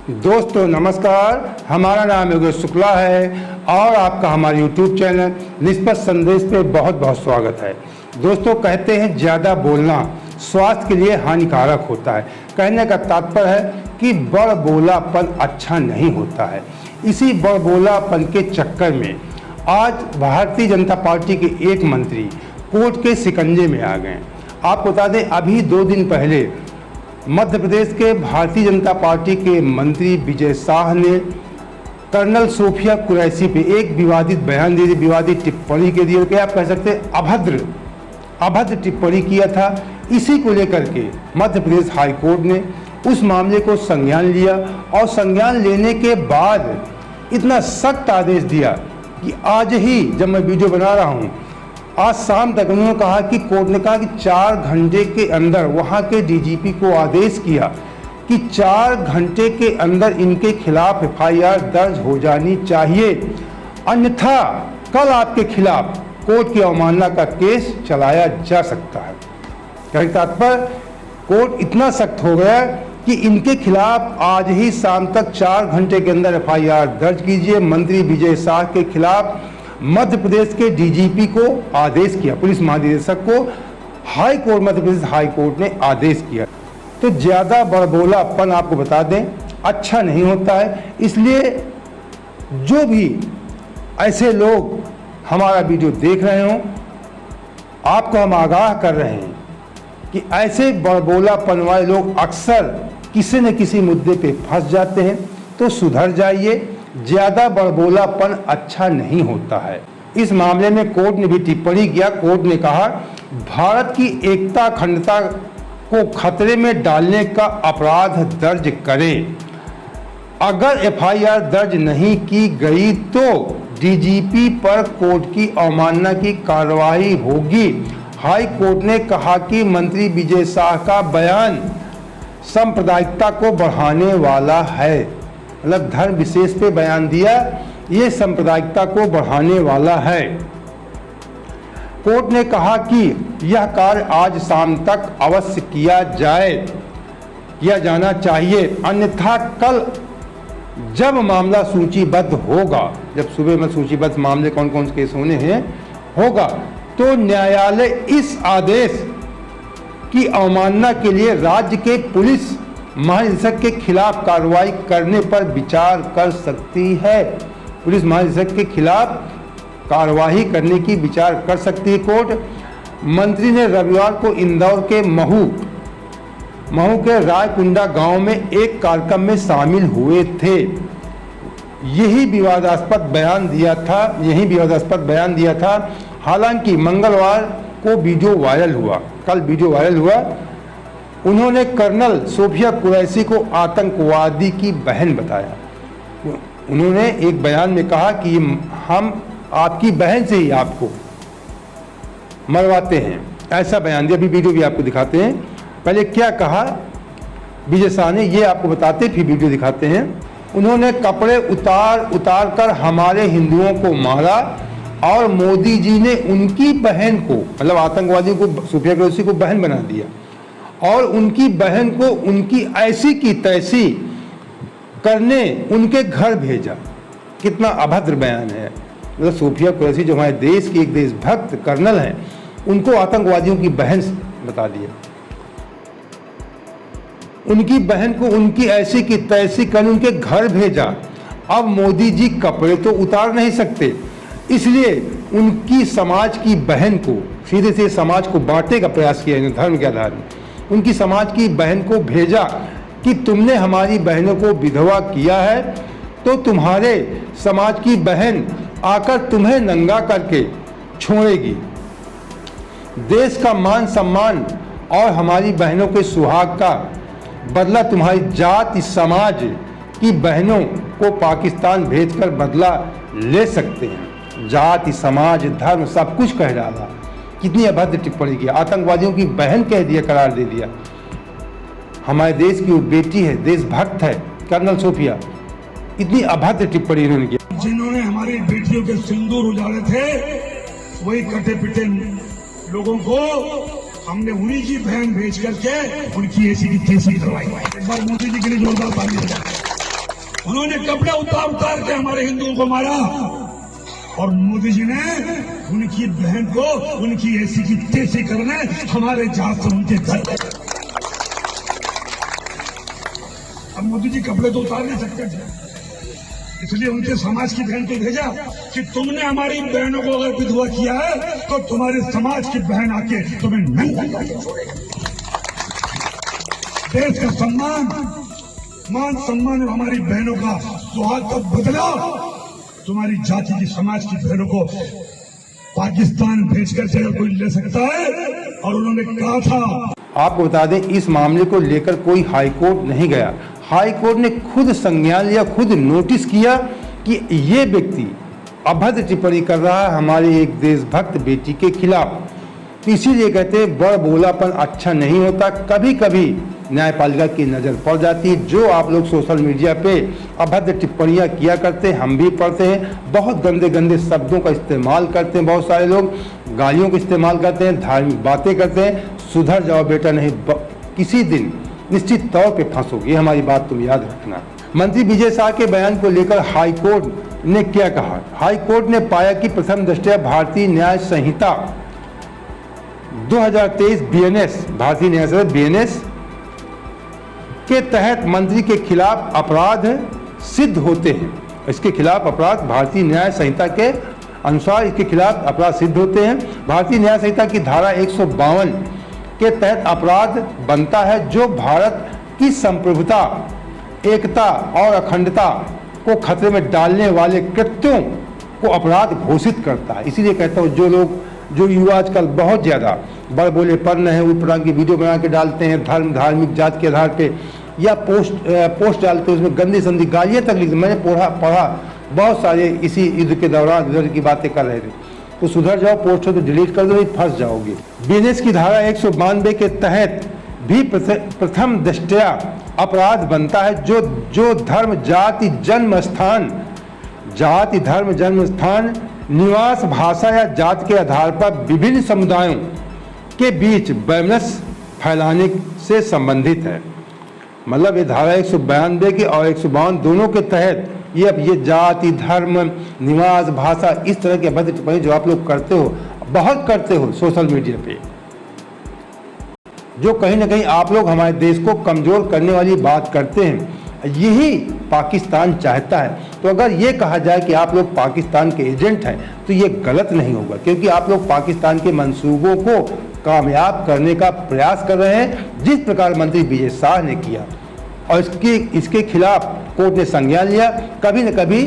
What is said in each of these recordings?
दोस्तों नमस्कार, हमारा नाम योगेश शुक्ला है और आपका हमारे YouTube चैनल निष्पक्ष संदेश पे बहुत बहुत स्वागत है। दोस्तों कहते हैं ज़्यादा बोलना स्वास्थ्य के लिए हानिकारक होता है। कहने का तात्पर्य है कि बड़बोलापन अच्छा नहीं होता है। इसी बड़बोलापन के चक्कर में आज भारतीय जनता पार्टी के एक मंत्री कोर्ट के शिकंजे में आ गए। आपको बता दें, अभी 2 दिन पहले मध्य प्रदेश के भारतीय जनता पार्टी के मंत्री विजय शाह ने कर्नल सोफिया कुरैशी पे एक विवादित बयान दे दिया, विवादित टिप्पणी के दिए, क्या आप कह सकते हैं अभद्र टिप्पणी किया था। इसी को लेकर के मध्य प्रदेश हाई कोर्ट ने उस मामले को संज्ञान लिया और संज्ञान लेने के बाद इतना सख्त आदेश दिया कि आज ही जब मैं वीडियो बना रहा हूँ, आज शाम तक उन्होंने कहा कि कोर्ट ने कहा कि 4 घंटे के अंदर वहाँ के डीजीपी को आदेश किया कि 4 घंटे के अंदर इनके खिलाफ एफआईआर दर्ज हो जानी चाहिए, अन्यथा कल आपके खिलाफ कोर्ट की अवमानना का केस चलाया जा सकता है। कहने का तात्पर्य कोर्ट इतना सख्त हो गया कि इनके खिलाफ आज ही शाम तक 4 घंटे के अंदर एफआईआर दर्ज कीजिए। मंत्री विजय शाह के खिलाफ मध्य प्रदेश के डीजीपी को आदेश किया, पुलिस महानिदेशक को high court Madhya Pradesh high court ने आदेश किया। तो ज़्यादा बड़बोलापन आपको बता दें अच्छा नहीं होता है। इसलिए जो भी ऐसे लोग हमारा वीडियो देख रहे हों, आपको हम आगाह कर रहे हैं कि ऐसे बड़बोलापन वाले लोग अक्सर किसी न किसी मुद्दे पे फंस जाते हैं, तो सुधर जाइए। ज़्यादा बड़बोलापन अच्छा नहीं होता है। इस मामले में कोर्ट ने भी टिप्पणी किया। कोर्ट ने कहा भारत की एकता अखंडता को खतरे में डालने का अपराध दर्ज करें। अगर एफआईआर दर्ज नहीं की गई तो डीजीपी पर कोर्ट की अवमानना की कार्रवाई होगी। हाई कोर्ट ने कहा कि मंत्री विजय शाह का बयान सांप्रदायिकता को बढ़ाने वाला है, मतलब धर्म विशेष पे बयान दिया, ये सांप्रदायिकता को बढ़ाने वाला है। कोर्ट ने कहा कि यह कार्य आज शाम तक अवश्य किया जाना चाहिए, अन्यथा कल जब मामला सूचीबद्ध होगा, जब सुबह में सूचीबद्ध मामले कौन कौन से केस होने हैं होगा, तो न्यायालय इस आदेश की अवमानना के लिए राज्य के पुलिस महानिदेशक के खिलाफ कार्रवाई करने पर विचार कर सकती है। पुलिस महानिदेशक के खिलाफ कार्रवाई करने की विचार कर सकती है कोर्ट। मंत्री ने रविवार को इंदौर के महू के रायकुंडा गांव में एक कार्यक्रम में शामिल हुए थे। यही विवादास्पद बयान दिया था। हालांकि मंगलवार को वीडियो वायरल हुआ, कल वीडियो वायरल हुआ। उन्होंने कर्नल सोफिया कुरैशी को आतंकवादी की बहन बताया। उन्होंने एक बयान में कहा कि हम आपकी बहन से ही आपको मरवाते हैं, ऐसा बयान दिया। अभी वीडियो भी आपको दिखाते हैं। पहले क्या कहा विजय शाह ने, ये आपको बताते फिर वीडियो दिखाते हैं। उन्होंने कपड़े उतार कर हमारे हिंदुओं को मारा और मोदी जी ने उनकी बहन को, मतलब आतंकवादियों को, सोफिया कुरैशी को बहन बना दिया और उनकी बहन को उनकी ऐसी की तैसी करने उनके घर भेजा। कितना अभद्र बयान है। मतलब सोफिया कुरैशी जो हमारे देश की एक देशभक्त कर्नल हैं, उनको आतंकवादियों की बहन बता दिया। उनकी बहन को उनकी ऐसी की तैसी करने उनके घर भेजा। अब मोदी जी कपड़े तो उतार नहीं सकते, इसलिए उनकी समाज की बहन को सीधे से समाज को बांटने का प्रयास किया धर्म के आधार में। उनकी समाज की बहन को भेजा कि तुमने हमारी बहनों को विधवा किया है, तो तुम्हारे समाज की बहन आकर तुम्हें नंगा करके छोड़ेगी। देश का मान सम्मान और हमारी बहनों के सुहाग का बदला तुम्हारी जाति समाज की बहनों को पाकिस्तान भेजकर बदला ले सकते हैं। जाति समाज धर्म सब कुछ कह डाला। कितनी अभद्र टिप्पणी की, आतंकवादियों की बहन कह दिया, करार दे दिया। हमारे देश की वो बेटी है, देशभक्त है कर्नल सोफिया, इतनी अभद्र टिप्पणी इन्होंने की। जिन्होंने हमारी बेटियों के सिंदूर उजाड़े थे, वही कटे पिटे लोगों को हमने उन्हीं की बहन भेज करके उनकी ऐसी की तैसी करवाई। एक बार मोदी जी के लिए जोरदार ताली बजाएं। उन्होंने कपड़े उतार उतार के हमारे हिंदुओं को मारा और मोदी जी ने उनकी बहन को उनकी ऐसी की तैसी करने हमारे जहाज से उनके घर। अब मोदी जी कपड़े तो उतार नहीं सकते थे, इसलिए उनके समाज की बहन को भेजा कि तुमने हमारी बहनों को अगर विधवा किया है तो तुम्हारे समाज की बहन आके तुम्हें नंगा करके छोड़ेगी। देश का सम्मान, मान सम्मान और हमारी बहनों का सुहाग का बदला तुम्हारी जाति की समाज की बहनों को पाकिस्तान भेजकर से कोई ले सकता है। और उन्होंने कहा था, आपको बता दें इस मामले को लेकर कोई हाई कोर्ट नहीं गया। हाई कोर्ट ने खुद संज्ञान लिया, खुद नोटिस किया कि ये व्यक्ति अभद्र टिप्पणी कर रहा है हमारे एक देशभक्त बेटी के खिलाफ। तो इसीलिए कहते हैं बड़ बोलापन अच्छा नहीं होता, कभी कभी न्यायपालिका की नज़र पड़ जाती है। जो आप लोग सोशल मीडिया पे अभद्र टिप्पणियाँ किया करते हैं, हम भी पढ़ते हैं, बहुत गंदे गंदे शब्दों का इस्तेमाल करते हैं, बहुत सारे लोग गालियों का इस्तेमाल करते हैं, धार्मिक बातें करते हैं। सुधर जाओ बेटा, नहीं किसी दिन निश्चित तौर पे फंसोगे, हमारी बात तुम याद रखना। मंत्री विजय शाह के बयान को लेकर हाई कोर्ट ने क्या कहा? हाई कोर्ट ने पाया कि प्रथम दृष्टया भारतीय न्याय संहिता 2023 BNS, भारतीय न्याय संहिता BNS के तहत मंत्री के खिलाफ अपराध सिद्ध होते हैं। इसके खिलाफ अपराध भारतीय न्याय संहिता के अनुसार इसके खिलाफ अपराध सिद्ध होते हैं। भारतीय न्याय संहिता की धारा 152 के तहत अपराध बनता है जो भारत की संप्रभुता, एकता और अखंडता को खतरे में डालने वाले कृत्यों को अपराध घोषित करता है। इसीलिए कहता हूँ जो युवा आजकल बहुत ज़्यादा बड़बोलेपन है, उस प्रकार की वीडियो बना के डालते हैं धार्मिक जात के आधार पे, या पोस्ट डालते हैं, उसमें गंदी संदी गालियाँ तक लिखते। मैंने पढ़ा बहुत सारे इसी युद्ध के दौरान उधर की बातें कर रहे थे। तो सुधर जाओ, पोस्ट हो तो डिलीट कर दो, नहीं फंस जाओगे। BNS की धारा 192 के तहत भी प्रथम दृष्टया अपराध बनता है जो धर्म, जाति, जन्म स्थान, निवास, भाषा या जाति के आधार पर विभिन्न समुदायों के बीच वैमनस्य फैलाने से संबंधित है। मतलब ये धारा 192 की और 152 दोनों के तहत ये जाति, धर्म, निवास, भाषा, इस तरह के अभद्र टिप्पणी जो आप लोग करते हो, बहुत करते हो सोशल मीडिया पे, जो कहीं ना कहीं आप लोग हमारे देश को कमज़ोर करने वाली बात करते हैं, यही पाकिस्तान चाहता है। तो अगर ये कहा जाए कि आप लोग पाकिस्तान के एजेंट हैं तो ये गलत नहीं होगा, क्योंकि आप लोग पाकिस्तान के मंसूबों को कामयाब करने का प्रयास कर रहे हैं, जिस प्रकार मंत्री विजय शाह ने किया। और इसके खिलाफ कोर्ट ने संज्ञान लिया। कभी न कभी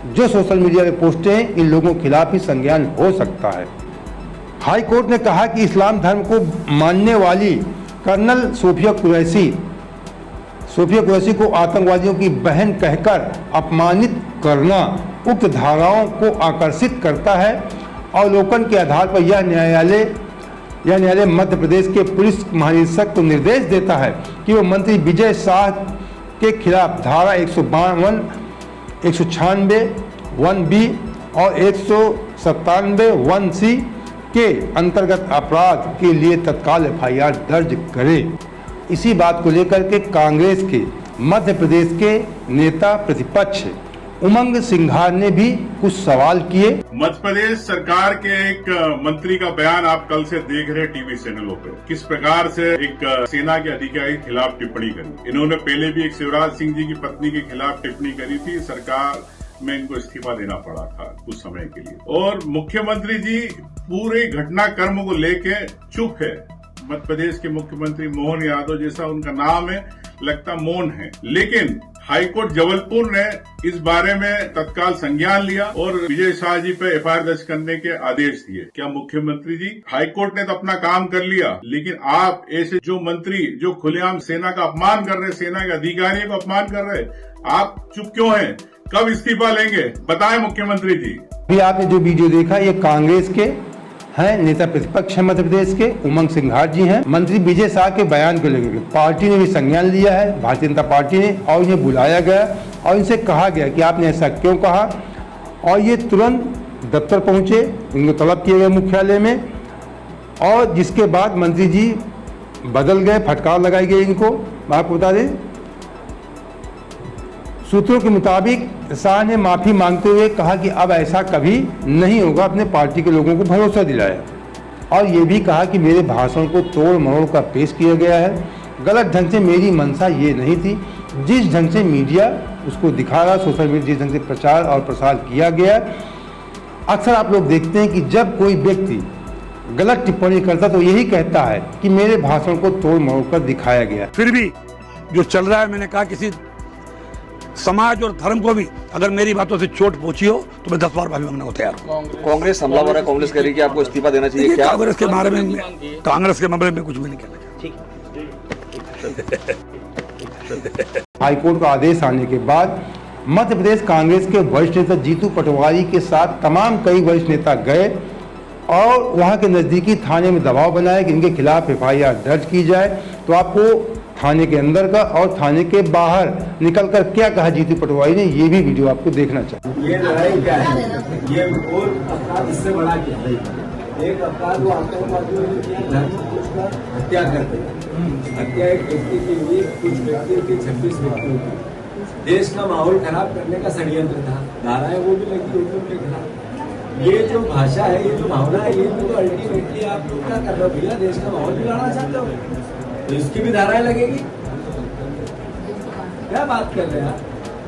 जो सोशल मीडिया पे पोस्टें हैं, इन लोगों के खिलाफ ही संज्ञान हो सकता है। हाई कोर्ट ने कहा कि इस्लाम धर्म को मानने वाली कर्नल सोफिया कुरैशी को आतंकवादियों की बहन कहकर अपमानित करना उक्त धाराओं को आकर्षित करता है। अवलोकन के आधार पर यह न्यायालय मध्य प्रदेश के पुलिस महानिदेशक को निर्देश देता है कि वो मंत्री विजय शाह के खिलाफ धारा 152, 196, 1B और 197, 1C के अंतर्गत अपराध के लिए तत्काल FIR दर्ज करे। इसी बात को लेकर के कांग्रेस के मध्य प्रदेश के नेता प्रतिपक्ष उमंग सिंघार ने भी कुछ सवाल किए। मध्य प्रदेश सरकार के एक मंत्री का बयान आप कल से देख रहे टीवी चैनलों पे, किस प्रकार से एक सेना के अधिकारी के खिलाफ टिप्पणी करी। इन्होंने पहले भी एक शिवराज सिंह जी की पत्नी के खिलाफ टिप्पणी करी थी, सरकार में इनको इस्तीफा देना पड़ा था कुछ समय के लिए। और मुख्यमंत्री जी पूरे घटनाक्रम को लेके चुप है। मध्य प्रदेश के मुख्यमंत्री मोहन यादव जैसा उनका नाम है, लगता मौन है। लेकिन हाईकोर्ट जबलपुर ने इस बारे में तत्काल संज्ञान लिया और विजय शाह जी पे FIR दर्ज करने के आदेश दिए। क्या मुख्यमंत्री जी, हाईकोर्ट ने तो अपना काम कर लिया, लेकिन आप ऐसे जो मंत्री जो खुलेआम सेना का अपमान कर रहे, सेना के अधिकारियों का अपमान कर रहे, आप चुप क्यों हैं? कब इस्तीफा लेंगे? बताएं मुख्यमंत्री जी। अभी आपने जो वीडियो देखा, ये कांग्रेस के हैं नेता प्रतिपक्ष है मध्य प्रदेश के उमंग सिंघार जी हैं। मंत्री विजय शाह के बयान को लेकर पार्टी ने भी संज्ञान लिया है, भारतीय जनता पार्टी ने, और इन्हें बुलाया गया और इनसे कहा गया कि आपने ऐसा क्यों कहा। और ये तुरंत दफ्तर पहुंचे, इनको तलब किए गए मुख्यालय में, और जिसके बाद मंत्री जी बदल गए, फटकार लगाई गई इनको। मैं आपको बता दें, सूत्रों के मुताबिक शाह ने माफ़ी मांगते हुए कहा कि अब ऐसा कभी नहीं होगा, अपने पार्टी के लोगों को भरोसा दिलाया और ये भी कहा कि मेरे भाषण को तोड़ मरोड़ कर पेश किया गया है, गलत ढंग से मेरी मंशा ये नहीं थी। जिस ढंग से मीडिया उसको दिखा रहा, सोशल मीडिया जिस ढंग से प्रचार और प्रसार किया गया, अक्सर आप लोग देखते हैं कि जब कोई व्यक्ति गलत टिप्पणी करता तो यही कहता है कि मेरे भाषण को तोड़ मरोड़ कर दिखाया गया। फिर भी जो चल रहा है, मैंने कहा किसी समाज और धर्म को भी अगर मेरी बातों से चोट पहुंची हो तो मैं 10 बार माफी मांगने को तैयार हूँ। कांग्रेस हमलावर है, कांग्रेस कह रही है कि आपको इस्तीफा देना चाहिए। क्या कांग्रेस के बारे में कुछ भी नहीं कहना चाहता। हाईकोर्ट का आदेश आने के बाद मध्य प्रदेश कांग्रेस के वरिष्ठ नेता जीतू पटवारी के साथ तमाम कई वरिष्ठ नेता गए और वहां के नजदीकी थाने में दबाव बनाया कि इनके खिलाफ FIR दर्ज की जाए। तो आपको थाने के अंदर का और थाने के बाहर निकलकर क्या कहा जीतू पटवारी ने, ये भी वीडियो आपको देखना चाहिए। ये लड़ाई क्या है? ये और अपराध इससे बड़ा क्या है? एक अपराध वो आतंकवादियों ने किया, धर्म का हत्या करते हैं। हत्या एक व्यक्ति की हुई, कुछ व्यक्तियों की, 26 व्यक्तियों की। देश का माहौल खराब करने का षड्यंत्र था। धाराएं वो भी लगी हुई उनके खिलाफ। ये जो भाषा है, ये जो भावना है, ये तो अल्टीमेटली आप लोग क्या कर रहे हो भैया? देश का माहौल बिगाड़ना चाहते हो तो इसकी भी धाराएं लगेगी। क्या बात कर रहे हैं आप?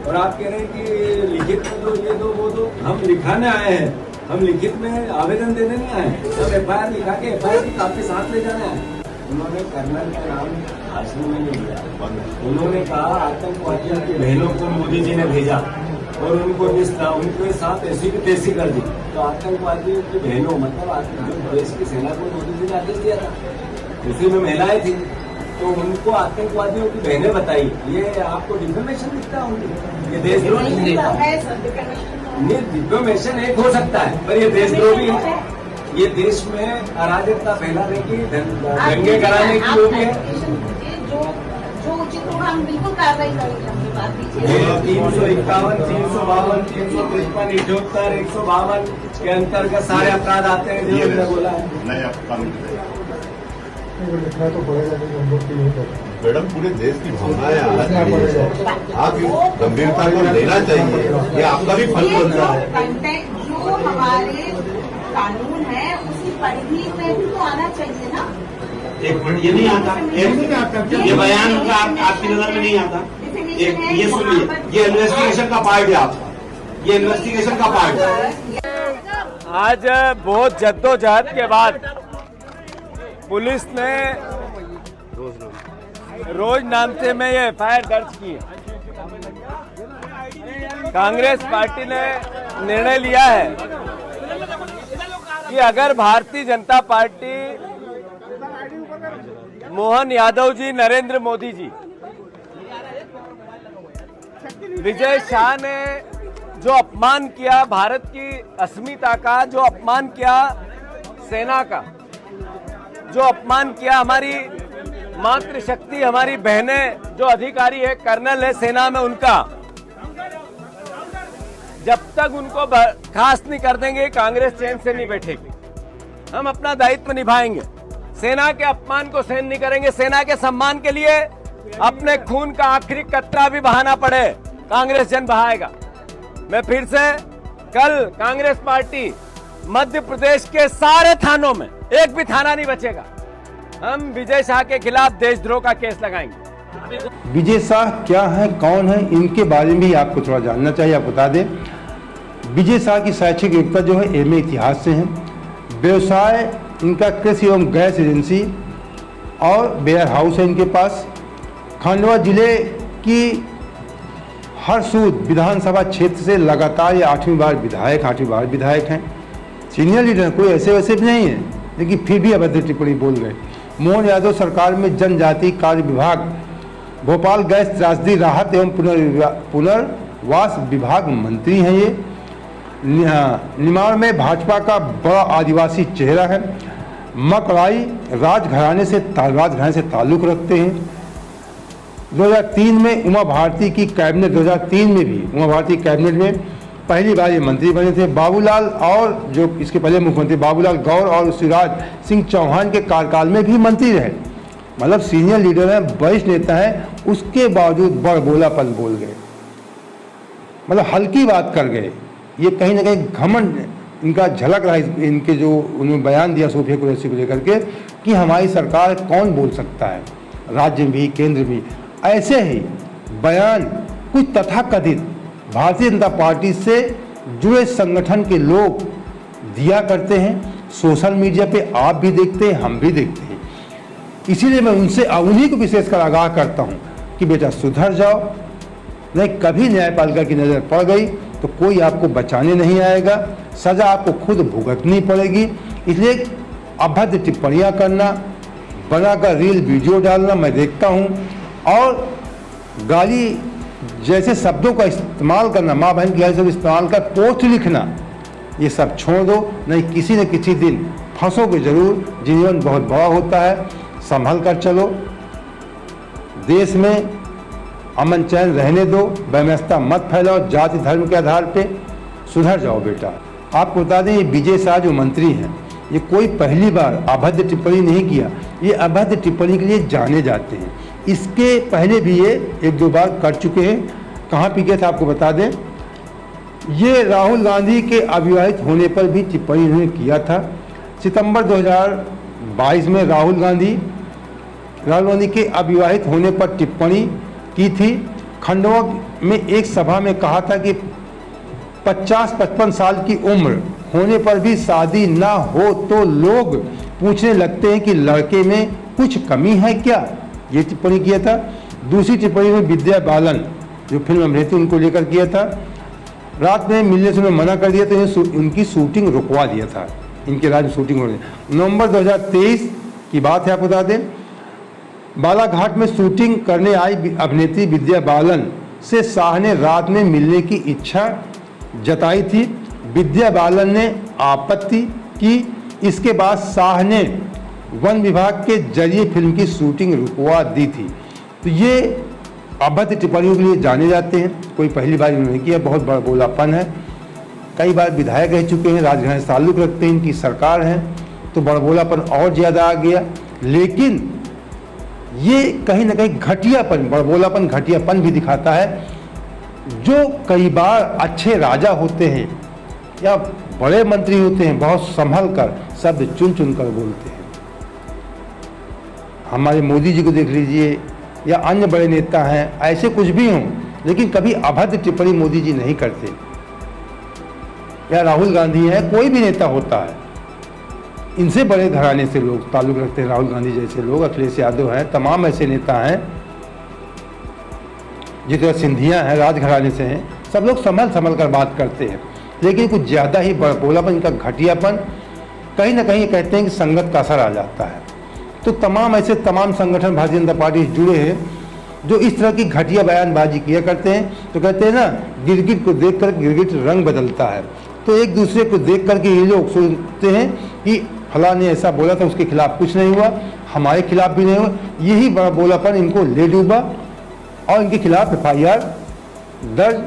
और आप कह रहे हैं कि लिखित में दो, ये दो, वो दो। हम लिखाने आए हैं, हम लिखित में आवेदन देने नहीं आए। हम FIR लिखा के FIR की कापी साथ ले जाने आए। उन्होंने कर्नल का नाम भाषण में नहीं लिया। उन्होंने कहा आतंकवादियों की बहनों को मोदी जी ने भेजा और उनको उनके साथ ऐसी की तैसी कर दी। तो आतंकवादियों की बहनों मतलब देश की सेना को मोदी जी ने आदेश दिया था, उसी में महिलाएं थी, तो उनको आतंकवादियों की बहनें बताई। ये आपको डिफेमेशन दिखता है उनकी? ये देशद्रोह नहीं, डिफेमेशन एक हो सकता है पर ये देशद्रोह भी है। ये देश में अराजकता फैलाने की, दंगे कराने की वो भी है। जो उचित होगा हम बिल्कुल कार्रवाई करेंगे। 351, 352, 353, 78, 152 के अंतर्गत सारे अपराध आते हैं जो मैंने बोला है। मैडम पूरे देश की भावनाएं आप गंभीरता को लेना चाहिए, ये आपका भी फल बनता है। जो हमारे कानून है उसी परिधि में भी तो आना चाहिए ना। एक मिनट, ये नहीं आता, ये बयान उनका आपकी नजर में नहीं आता। ये सुनिए, ये इन्वेस्टिगेशन का पार्ट है आपका, ये इन्वेस्टिगेशन का पार्ट है। आज बहुत जद्दोजहद के बाद पुलिस ने रोज नामचे में ये FIR दर्ज की है। कांग्रेस पार्टी ने निर्णय लिया है कि अगर भारतीय जनता पार्टी मोहन यादव जी, नरेंद्र मोदी जी, विजय शाह ने जो अपमान किया भारत की अस्मिता का, जो अपमान किया सेना का, जो अपमान किया हमारी मातृशक्ति, हमारी बहनें जो अधिकारी है, कर्नल है सेना में, उनका जब तक उनको खास नहीं कर देंगे कांग्रेस चैन से नहीं बैठेगी। हम अपना दायित्व निभाएंगे, सेना के अपमान को सहन नहीं करेंगे। सेना के सम्मान के लिए अपने खून का आखिरी कतरा भी बहाना पड़े, कांग्रेस जन बहाएगा। मैं फिर से कल कांग्रेस पार्टी मध्य प्रदेश के सारे थानों में, एक भी थाना नहीं बचेगा, हम विजय शाह के खिलाफ देशद्रोह का केस लगाएंगे। विजय शाह क्या है, कौन है, इनके बारे में भी आपको थोड़ा जानना चाहिए। आप बता दें, विजय शाह की शैक्षिक योग्यता जो है MA इतिहास से है। व्यवसाय इनका कृषि एवं गैस एजेंसी और वेयर हाउस है इनके पास। खंडवा जिले की हरसूद विधानसभा क्षेत्र से लगातार ये 8वीं बार विधायक हैं। सीनियर लीडर कोई ऐसे वैसे भी नहीं है, लेकिन फिर भी अभद्र टिप्पणी बोल गए। मोहन यादव सरकार में जनजाति कार्य विभाग, भोपाल गैस त्रासदी राहत एवं पुनर्वास विभाग मंत्री हैं ये। निमाड़ में भाजपा का बड़ा आदिवासी चेहरा है। मकड़ाई राजघराने से ताल्लुक रखते हैं। 2003 में उमा भारती की कैबिनेट, 2003 में भी उमा भारती कैबिनेट में पहली बार ये मंत्री बने थे। बाबूलाल और जो इसके पहले मुख्यमंत्री बाबूलाल गौर और शिवराज सिंह चौहान के कार्यकाल में भी मंत्री रहे। मतलब सीनियर लीडर हैं, वरिष्ठ नेता हैं, उसके बावजूद बड़बोलापन बोल गए। मतलब हल्की बात कर गए। ये कहीं ना कहीं घमंड इनका झलक रहा है, इनके जो उन्होंने बयान दिया सोफिया कुरैशी को लेकर के कि हमारी सरकार कौन बोल सकता है, राज्य में भी केंद्र में। ऐसे ही बयान कुछ तथाकथित भारतीय जनता पार्टी से जुड़े संगठन के लोग दिया करते हैं। सोशल मीडिया पे आप भी देखते हैं, हम भी देखते हैं। इसीलिए मैं उन्हीं को विशेषकर आगाह करता हूं कि बेटा सुधर जाओ, नहीं कभी न्यायपालिका की नज़र पड़ गई तो कोई आपको बचाने नहीं आएगा, सज़ा आपको खुद भुगतनी पड़ेगी। इसलिए अभद्र टिप्पणियाँ करना, बनाकर रील वीडियो डालना मैं देखता हूँ, और गाली जैसे शब्दों का इस्तेमाल करना, माँ बहन की गाली सब इस्तेमाल कर पोस्ट लिखना, ये सब छोड़ दो, नहीं किसी न किसी दिन फंसोगे जरूर। जीवन बहुत बड़ा होता है, संभल कर चलो। देश में अमन चैन रहने दो, वैमनस्यता मत फैलाओ जाति धर्म के आधार पे। सुधर जाओ बेटा। आपको बता दें, ये विजय शाह जो मंत्री हैं, ये कोई पहली बार अभद्र टिप्पणी नहीं किया, ये अभद्र टिप्पणी के लिए जाने जाते हैं। इसके पहले भी ये 1-2 बार कर चुके हैं। कहाँ पी गए थे आपको बता दें, ये राहुल गांधी के अविवाहित होने पर भी टिप्पणी उन्होंने किया था। सितंबर 2022 में राहुल गांधी के अविवाहित होने पर टिप्पणी की थी। खंडवा में एक सभा में कहा था कि 50-55 साल की उम्र होने पर भी शादी ना हो तो लोग पूछने लगते हैं कि लड़के में कुछ कमी है क्या, ये टिप्पणी किया था। दूसरी टिप्पणी में विद्या बालन जो फिल्म अभिनेत्री उनको लेकर किया था। रात में मिलने से उन्हें मना कर दिया तो उनकी शूटिंग रुकवा दिया था, इनके राज्य में शूटिंग हो रही है। नवंबर 2023 की बात है, आपको बता दें, बालाघाट में शूटिंग करने आई अभिनेत्री विद्या बालन से शाह ने रात में मिलने की इच्छा जताई थी। विद्या बालन ने आपत्ति की। इसके बाद शाह ने वन विभाग के जरिए फिल्म की शूटिंग रुकवा दी थी। तो ये अभद्र टिप्पणियों के लिए जाने जाते हैं, कोई पहली बार इन्होंने किया, बहुत बड़ा बोलापन है। कई बार विधायक रह चुके हैं, राजघराने से ताल्लुक रखते हैं, इनकी सरकार है, तो बड़बोलापन और ज़्यादा आ गया। लेकिन ये कहीं ना कहीं घटियापन, बड़बोलापन घटियापन भी दिखाता है। जो कई बार अच्छे राजा होते हैं या बड़े मंत्री होते हैं, बहुत संभल कर शब्द चुन चुन कर बोलते हैं। हमारे मोदी जी को देख लीजिए या अन्य बड़े नेता हैं, ऐसे कुछ भी हों, लेकिन कभी अभद्र टिप्पणी मोदी जी नहीं करते। या राहुल गांधी है, कोई भी नेता होता है, इनसे बड़े घराने से लोग ताल्लुक रखते हैं, राहुल गांधी जैसे लोग, अखिलेश यादव हैं, तमाम ऐसे नेता हैं, जितने सिंधिया हैं राजघराने से हैं, सब लोग संभल कर बात करते हैं। लेकिन कुछ ज़्यादा ही बड़बोलापन, इनका घटियापन, कहीं ना कहीं कहते हैं कि संगत का असर आ जाता है। तो तमाम संगठन भारतीय जनता पार्टी से जुड़े हैं जो इस तरह की घटिया बयानबाजी किया करते हैं। तो कहते हैं ना, गिरगिट को देखकर गिरगिट रंग बदलता है। तो एक दूसरे को देख करके ये लोग सोचते हैं कि फला ने ऐसा बोला था, उसके खिलाफ कुछ नहीं हुआ, हमारे खिलाफ भी नहीं हुआ। यही बड़ा बोलापन इनको ले डूबा और इनके खिलाफ FIR दर्ज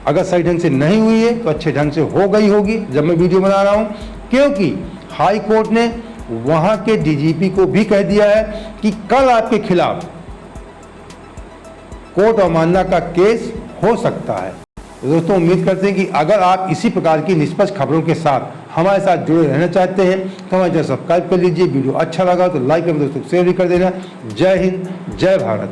अगर सही ढंग से नहीं हुई है तो अच्छे ढंग से हो गई होगी जब मैं वीडियो बना रहा हूँ, क्योंकि हाई कोर्ट ने वहाँ के DGP को भी कह दिया है कि कल आपके खिलाफ कोर्ट अवमानना का केस हो सकता है। तो दोस्तों, उम्मीद करते हैं कि अगर आप इसी प्रकार की निष्पक्ष खबरों के साथ हमारे साथ जुड़े रहना चाहते हैं तो हमारे चैनल सब्सक्राइब कर लीजिए। वीडियो अच्छा लगा तो लाइक और दोस्तों को शेयर भी कर देना। जय हिंद, जय भारत।